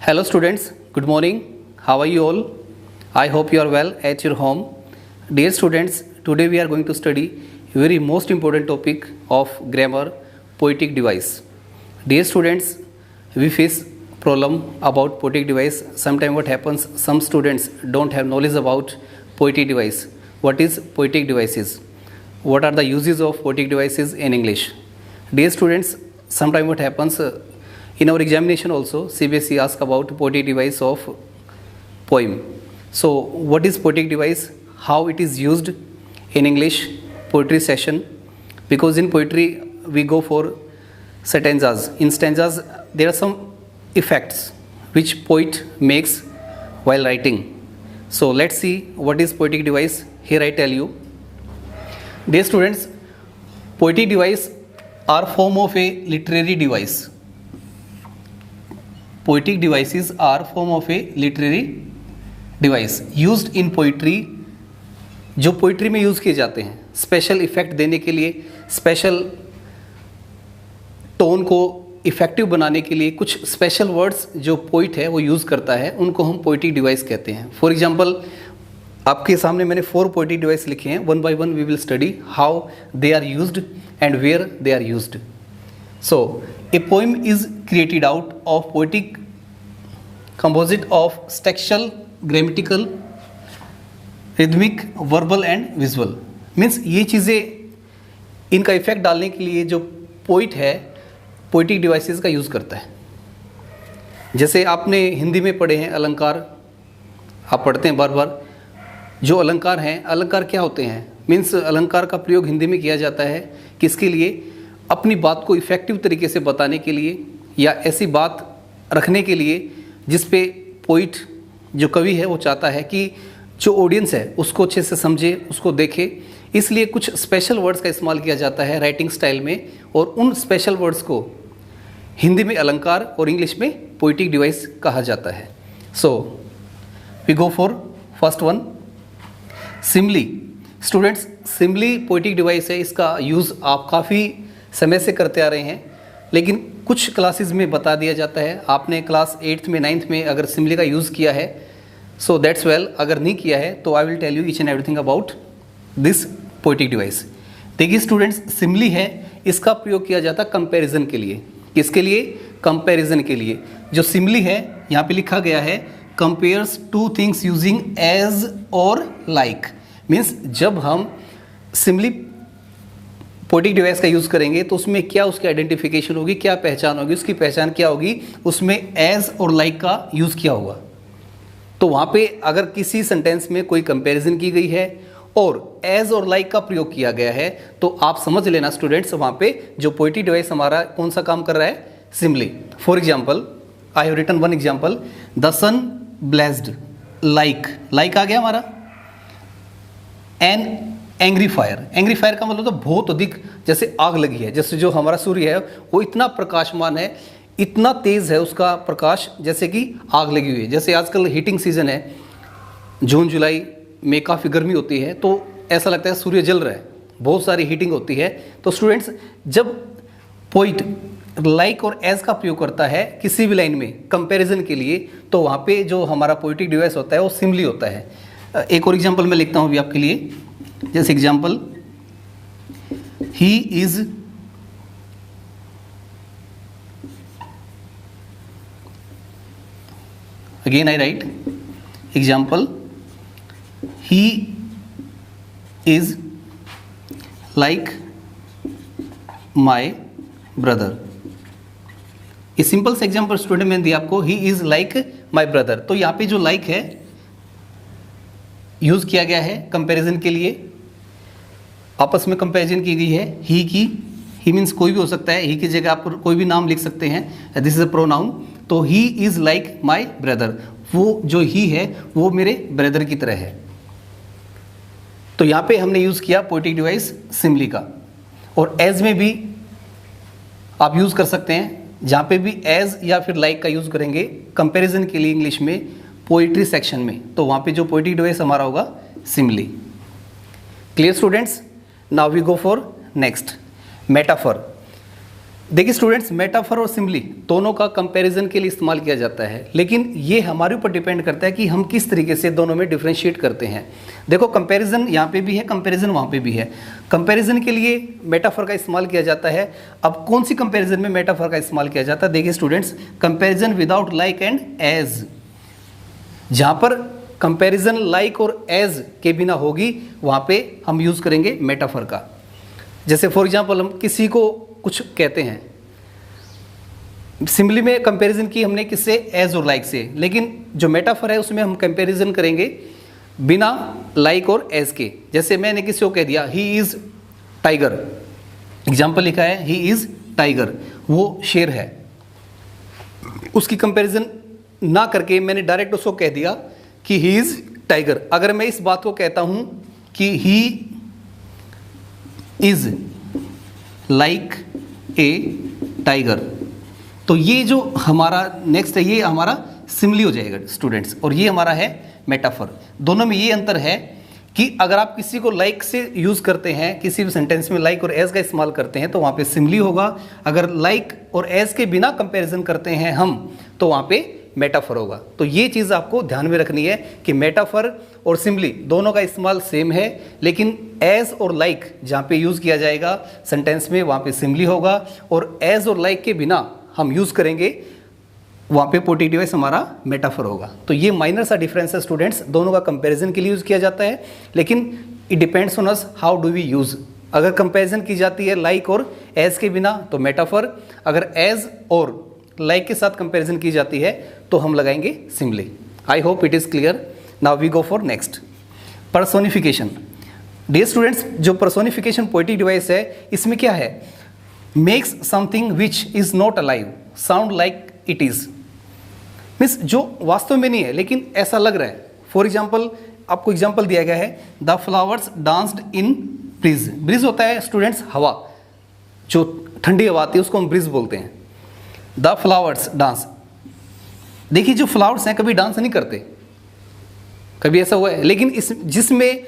Hello students, good morning. How are you all? I hope you are well at your home. Dear students, today we are going to study very most important topic of grammar, poetic device. Dear students, we face problem about poetic device. Sometimes what happens, some students don't have knowledge about poetic device. What is poetic devices? What are the uses of poetic devices in English? Dear students, sometimes what happens, in our examination also, CBSE asks about poetic device of poem. So, what is poetic device? How it is used in English poetry session? Because in poetry we go for stanzas. In stanzas there are some effects which poet makes while writing. So, let's see what is poetic device. Here I tell you. Dear students, poetic device are form of a literary device. Poetic devices are form of a literary device used in poetry, जो poetry में use किए जाते हैं special effect देने के लिए, special tone को effective बनाने के लिए कुछ स्पेशल वर्ड्स जो पोइट है वो यूज़ करता है, उनको हम पोइटिक डिवाइस कहते हैं. फॉर एग्जांपल, आपके सामने मैंने 4 पोइटिक डिवाइस लिखे हैं. One by one we will study how they are used and where they are used. So, a poem is created out of poetic composite of textual, grammatical, rhythmic, verbal and visual. Means ये चीज़ें इनका effect डालने के लिए जो poet है poetic devices का use करता है. जैसे आपने हिंदी में पढ़े हैं अलंकार, आप पढ़ते हैं बार बार. जो अलंकार हैं, अलंकार क्या होते हैं? मीन्स अलंकार का प्रयोग हिंदी में किया जाता है किसके लिए? अपनी बात को इफ़ेक्टिव तरीके से बताने के लिए या ऐसी बात रखने के लिए जिस पे पोइट जो कवि है वो चाहता है कि जो ऑडियंस है उसको अच्छे से समझे, उसको देखे. इसलिए कुछ स्पेशल वर्ड्स का इस्तेमाल किया जाता है राइटिंग स्टाइल में, और उन स्पेशल वर्ड्स को हिंदी में अलंकार और इंग्लिश में पोइटिक डिवाइस कहा जाता है. So we go for first one, simile. Students, simile poetic device है. इसका यूज़ आप काफ़ी समय से करते आ रहे हैं, लेकिन कुछ क्लासेस में बता दिया जाता है. आपने क्लास 8th में 9th में अगर सिमली का यूज़ किया है सो दैट्स वेल. अगर नहीं किया है तो I will tell you each and everything about this poetic device. देखिए स्टूडेंट्स, सिमली है, इसका प्रयोग किया जाता है कंपैरिजन के लिए. किसके लिए? कंपैरिजन के लिए. जो सिमली है यहाँ पे लिखा गया है compares two things using as और लाइक. मीन्स जब हम सिमली पोइटिक डिवाइस का यूज़ करेंगे तो उसमें क्या उसकी आइडेंटिफिकेशन होगी, क्या पहचान होगी, उसकी पहचान क्या होगी? उसमें एज और लाइक का यूज़ किया होगा. तो वहाँ पे अगर किसी सेंटेंस में कोई कंपैरिजन की गई है और एज और लाइक का प्रयोग किया गया है तो आप समझ लेना स्टूडेंट्स, वहाँ पे जो पोइटिक डिवाइस हमारा कौन सा काम कर रहा है? Simile. For example, I have written one example, the sun blessed like. Like आ गया हमारा. An angry fire. Angry fire का मतलब तो बहुत अधिक, जैसे आग लगी है. जैसे जो हमारा सूर्य है वो इतना प्रकाशमान है, इतना तेज़ है उसका प्रकाश, जैसे कि आग लगी हुई है. जैसे आजकल हीटिंग सीजन है, जून जुलाई में काफ़ी गर्मी होती है तो ऐसा लगता है सूर्य जल रहा है, बहुत सारी हीटिंग होती है. तो स्टूडेंट्स, जब पोइट लाइक और एज का प्रयोग करता है किसी भी लाइन में कंपैरिजन के लिए, तो वहाँ पे जो हमारा पोइटिक डिवाइस होता है वो सिमली होता है. एक और एग्जाम्पल मैं लिखता हूँ अभी आपके लिए. जैसे example, he is again I right example, he is like my brother. ये सिंपल से एग्जाम्पल स्टूडेंट मैंने दिया आपको, he is like my brother. तो यहाँ पे जो लाइक है यूज़ किया गया है कंपैरिजन के लिए, आपस में कंपैरिजन की गई है ही की. ही मीन्स कोई भी हो सकता है, ही की जगह आप कोई भी नाम लिख सकते हैं. This is a pronoun. तो he is like my brother, वो जो ही है वो मेरे ब्रदर की तरह है. तो यहाँ पे हमने यूज़ किया पोइटिक डिवाइस सिमली का. और एज में भी आप यूज़ कर सकते हैं, जहाँ पे भी एज या फिर लाइक का यूज़ करेंगे कंपैरिजन के लिए इंग्लिश में पोइट्री सेक्शन में, तो वहाँ पे जो पोइटिक डिवाइस हमारा होगा simile. Clear students? Now we go for next, metaphor. देखिए स्टूडेंट्स, मेटाफर और सिम्बली दोनों का कंपैरिजन के लिए इस्तेमाल किया जाता है, लेकिन ये हमारे ऊपर डिपेंड करता है कि हम किस तरीके से दोनों में डिफरेंशिएट करते हैं। देखो, कंपैरिजन यहाँ पे भी है, कंपैरिजन वहाँ पे भी है। कंपैरिजन के लिए मेटाफर का इस्तेमाल किया जाता है। अब कौन सी कंपैरिजन में मेटाफर का इस्तेमाल किया जाता है? देखिए students, comparison without like and as. जहाँ पर कंपैरिजन लाइक और एज के बिना होगी, वहाँ पे हम यूज़ करेंगे मेटाफर का। जैसे फॉर एग्जाम्पल, हम किसी को कुछ कहते हैं, सिंपली में कंपैरिजन की हमने किससे? एज और लाइक से। लेकिन जो मेटाफर है उसमें हम कंपैरिजन करेंगे बिना लाइक और एज के। जैसे मैंने किसी को कह दिया ही इज़ टाइगर, एग्जाम्पल लिखा है ही इज़ टाइगर, वो शेर है। उसकी कंपैरिजन ना करके मैंने डायरेक्ट उसको कह दिया कि ही इज़ टाइगर। अगर मैं इस बात को कहता हूँ कि ही इज़ लाइक ए टाइगर, तो ये जो हमारा नेक्स्ट है ये हमारा सिमिली हो जाएगा स्टूडेंट्स, और ये हमारा है मेटाफर। दोनों में ये अंतर है कि अगर आप किसी को लाइक से यूज़ करते हैं, किसी भी सेंटेंस में लाइक और एज का इस्तेमाल करते हैं तो वहाँ पे सिमिली होगा। अगर लाइक और एज के बिना कंपैरिजन करते हैं हम, तो वहाँ पे मेटाफर होगा। तो ये चीज़ आपको ध्यान में रखनी है कि मेटाफर और सिमिली दोनों का इस्तेमाल सेम है, लेकिन एज और लाइक जहाँ पे यूज़ किया जाएगा सेंटेंस में, वहाँ पे सिमिली होगा, और एज और लाइक के बिना हम यूज़ करेंगे वहाँ पे पोएटिक डिवाइस हमारा मेटाफर होगा। तो ये माइनर सा डिफरेंस है स्टूडेंट्स, दोनों का कंपैरिजन के लिए यूज़ किया जाता है, लेकिन it depends on us how do we use. अगर कंपैरिजन की जाती है लाइक और एज के बिना तो मेटाफर, अगर एज और लाइक के साथ कंपैरिजन की जाती है तो हम लगाएंगे simile. I hope it is clear. Now we go for next, personification. Dear students, जो पर्सोनिफिकेशन पोएटिक डिवाइस है, इसमें क्या है? Makes something which is not alive sound like it is. Means जो वास्तव में नहीं है लेकिन ऐसा लग रहा है। फॉर एग्जाम्पल, आपको एग्जाम्पल दिया गया है, the flowers danced in bridge. Bridge होता है स्टूडेंट्स हवा, जो ठंडी हवा आती है उसको हम ब्रिज बोलते हैं। The flowers dance. देखिए, जो फ्लावर्स हैं कभी डांस नहीं करते, कभी ऐसा हुआ है? लेकिन इस जिसमें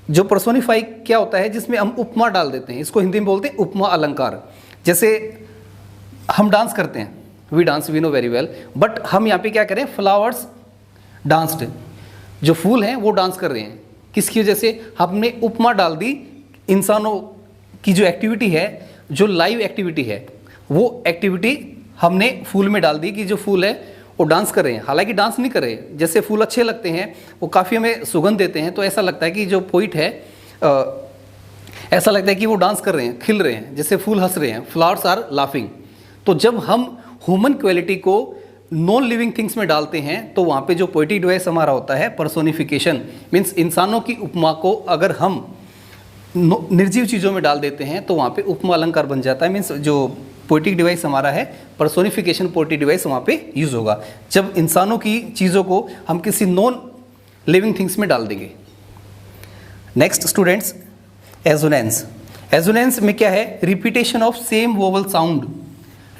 जो पर्सोनिफाई क्या होता है, जिसमें हम उपमा डाल देते हैं, इसको हिंदी में बोलते हैं उपमा अलंकार। जैसे हम डांस करते हैं, we dance, we know very well, but हम यहाँ पे क्या करें? फ्लावर्स डांस्ड, जो फूल हैं वो डांस कर रहे हैं। किसकी वजह से? हमने उपमा डाल दी। इंसानों की जो एक्टिविटी है, जो लाइव एक्टिविटी है, वो एक्टिविटी हमने फूल में डाल दी कि जो फूल है वो डांस कर रहे हैं, हालांकि डांस नहीं कर रहे हैं। जैसे फूल अच्छे लगते हैं, वो काफ़ी हमें सुगंध देते हैं, तो ऐसा लगता है कि जो पोइट है ऐसा लगता है कि वो डांस कर रहे हैं, खिल रहे हैं, जैसे फूल हंस रहे हैं, फ्लावर्स आर लाफिंग। तो जब हम ह्यूमन क्वालिटी को नॉन लिविंग थिंग्स में डालते हैं तो वहाँ पे जो पोएटिक डिवाइस हमारा होता है पर्सोनिफिकेशन, मीन्स इंसानों की उपमा को अगर हम निर्जीव चीज़ों में डाल देते हैं तो वहाँ पे उपमा अलंकार बन जाता है। मीन्स जो पोएटिक डिवाइस हमारा है पर्सोनिफिकेशन पोएटिक डिवाइस वहाँ पे यूज़ होगा, जब इंसानों की चीज़ों को हम किसी नॉन लिविंग थिंग्स में डाल देंगे। Next students, assonance. एजोनेंस में क्या है? Repetition of same vowel sound.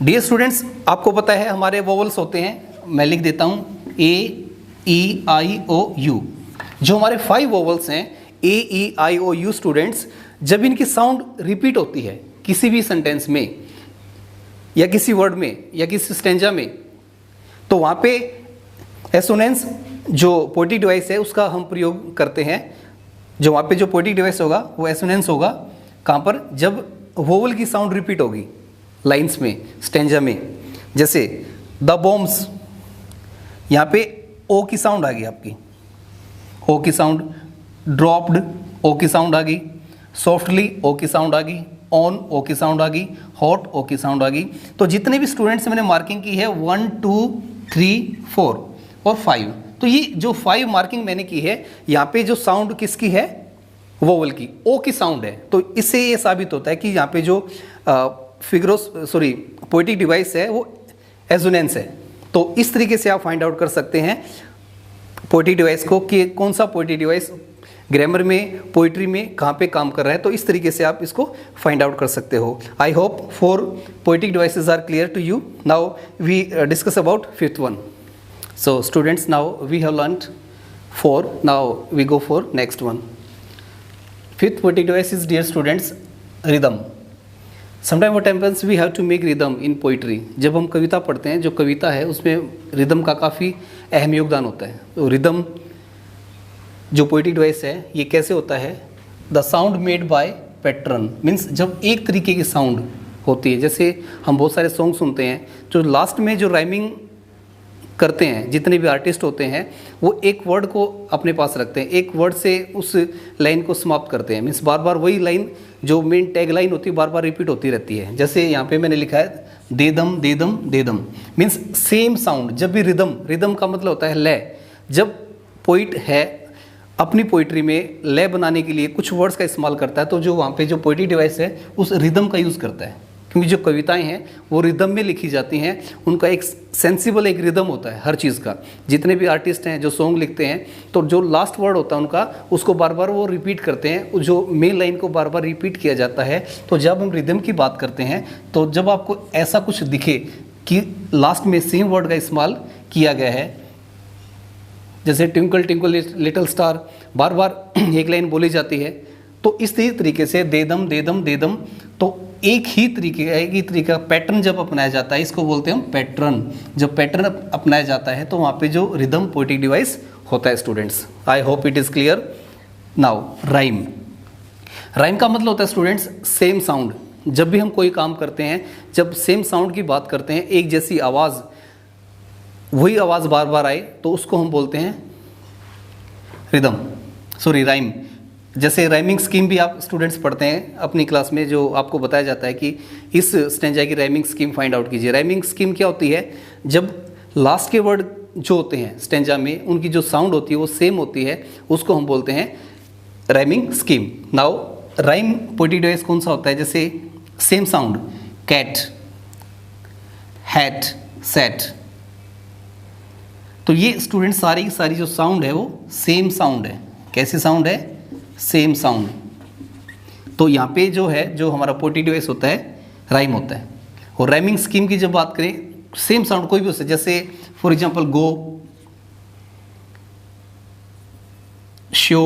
Dear students, आपको पता है हमारे वोवल्स होते हैं, मैं लिख देता हूँ ए ई आई ओ यू। जो हमारे 5 वोवल्स हैं ए ई आई ओ यू स्टूडेंट्स, जब इनकी साउंड रिपीट होती है किसी भी सेंटेंस में या किसी वर्ड में या किसी स्टेंजा में, तो वहाँ पे एसोनेंस जो पोएटिक डिवाइस है उसका हम प्रयोग करते हैं। जो वहाँ पे जो पोएटिक डिवाइस होगा वो एसोनेंस होगा। कहाँ पर? जब वोवल की साउंड रिपीट होगी लाइंस में, स्टेंजा में। जैसे द बॉम्ब्स, यहाँ पे ओ की साउंड आ गई आपकी, ओ की साउंड। ड्रॉप्ड, ओ की साउंड आ गई। सॉफ्टली, ओ की साउंड आ गई। ऑन, ओ की साउंड आ गई। हॉट, ओ की साउंड आ गई। तो जितने भी स्टूडेंट्स मैंने मार्किंग की है 1 2 3 4 और 5, तो ये जो 5 मार्किंग मैंने की है, यहाँ पे जो साउंड किसकी है? वोवल की, ओ की साउंड है। तो इससे ये साबित होता है कि यहाँ पे जो पोएटिक डिवाइस है वो एजोनेंस है। तो इस तरीके से आप फाइंड आउट कर सकते हैं पोएटिक डिवाइस को कि कौन सा पोएटिक डिवाइस ग्रामर में, पोइट्री में कहाँ पे काम कर रहा है। तो इस तरीके से आप इसको फाइंड आउट कर सकते हो। I hope 4 poetic devices are clear to you. Now we discuss about 5th one. So students, now we have learnt 4. Now we go for next one. 5th poetic device is, dear students, rhythm. Sometime what happens we have to make rhythm in poetry. जब हम कविता पढ़ते हैं, जो कविता है उसमें rhythm का काफ़ी अहम योगदान होता है। तो रिदम जो पोइट्री डिवाइस है ये कैसे होता है? The sound made by pattern, means जब एक तरीके की साउंड होती है, जैसे हम बहुत सारे सॉन्ग सुनते हैं जो लास्ट में जो राइमिंग करते हैं, जितने भी आर्टिस्ट होते हैं वो एक वर्ड को अपने पास रखते हैं, एक वर्ड से उस लाइन को समाप्त करते हैं। मीन्स बार बार वही लाइन जो मेन टैग लाइन होती है बार बार रिपीट होती रहती है। जैसे यहाँ पे मैंने लिखा है दे दम दे दम दे दम, मीन्स सेम साउंड। जब भी रिदम, रिदम का मतलब होता है लय। जब पोइट है अपनी पोइट्री में लय बनाने के लिए कुछ वर्ड्स का इस्तेमाल करता है, तो जो वहाँ पे जो पोइट्री डिवाइस है उस रिदम का यूज़ करता है, क्योंकि जो कविताएं हैं वो रिदम में लिखी जाती हैं। उनका एक सेंसिबल एक रिदम होता है हर चीज़ का। जितने भी आर्टिस्ट हैं जो सॉन्ग लिखते हैं, तो जो लास्ट वर्ड होता है उनका, उसको बार बार वो रिपीट करते हैं, जो मेन लाइन को बार बार रिपीट किया जाता है। तो जब हम रिदम की बात करते हैं, तो जब आपको ऐसा कुछ दिखे कि लास्ट में सेम वर्ड का इस्तेमाल किया गया है, जैसे ट्विंकल ट्विंकल लिटिल स्टार बार बार एक लाइन बोली जाती है, तो इस तरीके से दे दम दे दम दे दम, तो एक ही तरीके का पैटर्न जब अपनाया जाता है, इसको बोलते हैं हम पैटर्न। जब पैटर्न अपनाया जाता है तो वहाँ पे जो रिदम पोएटिक डिवाइस होता है students. I hope it is clear. Now rhyme. Rhyme का मतलब होता है स्टूडेंट्स सेम साउंड। जब भी हम कोई काम करते हैं, जब सेम साउंड की बात करते हैं, एक जैसी आवाज़, वही आवाज़ बार बार आए, तो उसको हम बोलते हैं रिदम, सॉरी राइम। जैसे राइमिंग स्कीम भी आप स्टूडेंट्स पढ़ते हैं अपनी क्लास में, जो आपको बताया जाता है कि इस स्टेंजा की राइमिंग स्कीम फाइंड आउट कीजिए। राइमिंग स्कीम क्या होती है? जब लास्ट के वर्ड जो होते हैं स्टेंजा में, उनकी जो साउंड होती है वो सेम होती है, उसको हम बोलते हैं rhyming scheme. Now rhyme poetic device कौन सा होता है? जैसे same sound, cat, hat, set, तो ये स्टूडेंट सारी की सारी जो साउंड है वो सेम साउंड है। कैसी साउंड है? Same sound. तो यहाँ पे जो है, जो हमारा पोएटिक डिवाइस होता है, राइम होता है। और राइमिंग स्कीम की जब बात करें, सेम साउंड कोई भी हो सकता है, जैसे for example go, show,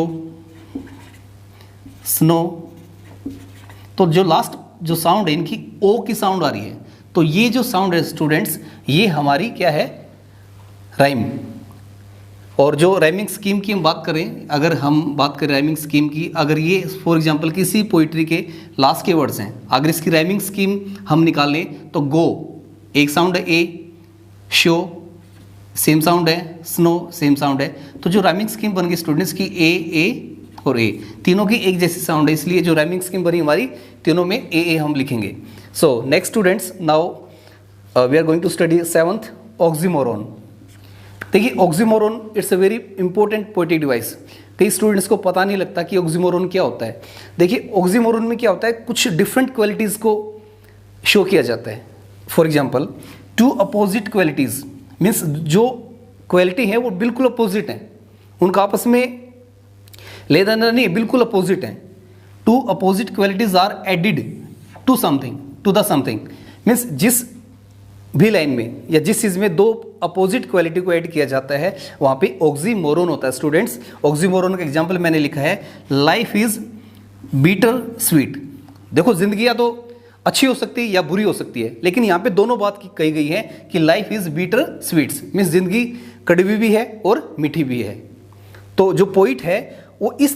snow, तो जो लास्ट जो साउंड है, इनकी ओ की साउंड आ रही है, तो ये जो साउंड है स्टूडेंट्स, ये हमारी क्या है? राइम। और जो राइमिंग स्कीम की हम बात करें, अगर हम बात करें राइमिंग स्कीम की, अगर ये फॉर एग्जांपल किसी पोइट्री के लास्ट के वर्ड्स हैं, अगर इसकी राइमिंग स्कीम हम निकालें तो गो एक साउंड है ए, शो सेम साउंड है, स्नो सेम साउंड है, तो जो राइमिंग स्कीम बन गई स्टूडेंट्स की ए और ए, तीनों की एक जैसी साउंड है, इसलिए जो राइमिंग स्कीम बनी हमारी, तीनों में ए हम लिखेंगे। So next students, now we are going to study 7th oxymoron. देखिए oxymoron it's a very important poetic device. कई स्टूडेंट्स को पता नहीं लगता कि ऑक्सीमोरॉन क्या होता है। देखिए ऑक्सीमोरॉन में क्या होता है, कुछ डिफरेंट क्वालिटीज़ को शो किया जाता है। For example two opposite qualities, means जो क्वालिटी है वो बिल्कुल अपोजिट है, उनका आपस में लेना देना नहीं, बिल्कुल अपोजिट है। Two opposite qualities are added to something, to the something, means जिस भी लाइन में या जिस चीज़ में दो अपोजिट क्वालिटी को ऐड किया जाता है, वहाँ पे ऑक्सीमोरॉन होता है स्टूडेंट्स। ऑक्सीमोरॉन का एग्जांपल मैंने लिखा है, लाइफ इज़ बिटर स्वीट। देखो जिंदगी या तो अच्छी हो सकती है या बुरी हो सकती है, लेकिन यहाँ पे दोनों बात की कही गई है कि life is bitter sweets, means जिंदगी कड़वी भी है और मीठी भी है। तो जो पोइट है वो इस